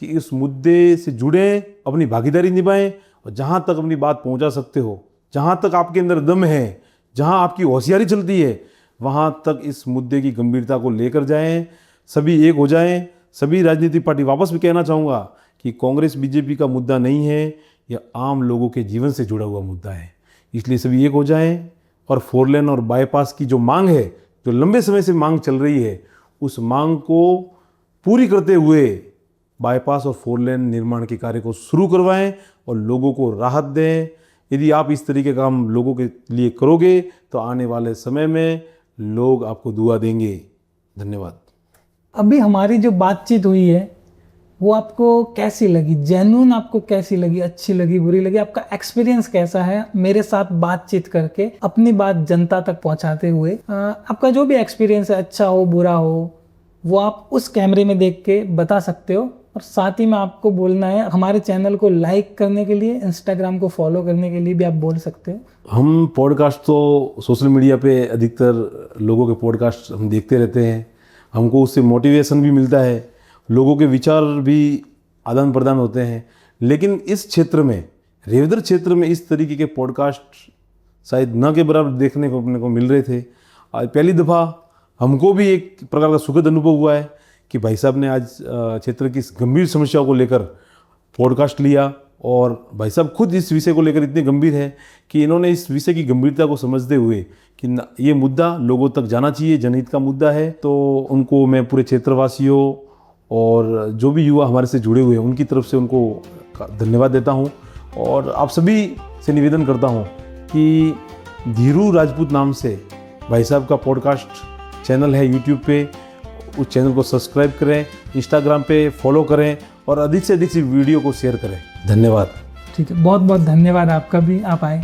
कि इस मुद्दे से जुड़ें, अपनी भागीदारी निभाएं और जहाँ तक अपनी बात पहुँचा सकते हो, जहाँ तक आपके अंदर दम है, जहाँ आपकी होशियारी चलती है, वहाँ तक इस मुद्दे की गंभीरता को लेकर जाएं, सभी एक हो जाएं। सभी राजनीतिक पार्टी, वापस भी कहना चाहूँगा कि कांग्रेस बीजेपी का मुद्दा नहीं है, यह आम लोगों के जीवन से जुड़ा हुआ मुद्दा है। इसलिए सभी एक हो जाएं और 4 लेन और बाईपास की जो मांग है, जो लंबे समय से मांग चल रही है, उस मांग को पूरी करते हुए बाईपास और 4 लेन निर्माण के कार्य को शुरू करवाएं और लोगों को राहत दें। यदि आप इस तरीके का काम लोगों के लिए करोगे तो आने वाले समय में लोग आपको दुआ देंगे। धन्यवाद। अभी हमारी जो बातचीत हुई है वो आपको कैसी लगी? जेन्युइन आपको कैसी लगी? अच्छी लगी, बुरी लगी? आपका एक्सपीरियंस कैसा है मेरे साथ बातचीत करके, अपनी बात जनता तक पहुंचाते हुए? आपका जो भी एक्सपीरियंस है, अच्छा हो बुरा हो, वो आप उस कैमरे में देख के बता सकते हो। और साथ ही में आपको बोलना है, हमारे चैनल को लाइक करने के लिए, इंस्टाग्राम को फॉलो करने के लिए भी आप बोल सकते हो। हम पॉडकास्ट तो सोशल मीडिया पे अधिकतर लोगों के पॉडकास्ट हम देखते रहते हैं, हमको उससे मोटिवेशन भी मिलता है लोगों के विचार भी आदान प्रदान होते हैं। लेकिन इस क्षेत्र में, रेवदर क्षेत्र में, इस तरीके के पॉडकास्ट शायद न के बराबर देखने को अपने को मिल रहे थे। आज पहली दफ़ा हमको भी एक प्रकार का सुखद अनुभव हुआ है कि भाई साहब ने आज क्षेत्र की इस गंभीर समस्याओं को लेकर पॉडकास्ट लिया, और भाई साहब खुद इस विषय को लेकर इतने गंभीर हैं कि इन्होंने इस विषय की गंभीरता को समझते हुए कि ये मुद्दा लोगों तक जाना चाहिए, जनहित का मुद्दा है, तो उनको मैं पूरे क्षेत्रवासियों और जो भी युवा हमारे से जुड़े हुए हैं उनकी तरफ से उनको धन्यवाद देता हूँ। और आप सभी से निवेदन करता हूँ कि धीरू राजपूत नाम से भाई साहब का पॉडकास्ट चैनल है यूट्यूब पे, उस चैनल को सब्सक्राइब करें, इंस्टाग्राम पे फॉलो करें और अधिक से अधिक वीडियो को शेयर करें। धन्यवाद। ठीक है, बहुत बहुत धन्यवाद आपका भी, आप आए।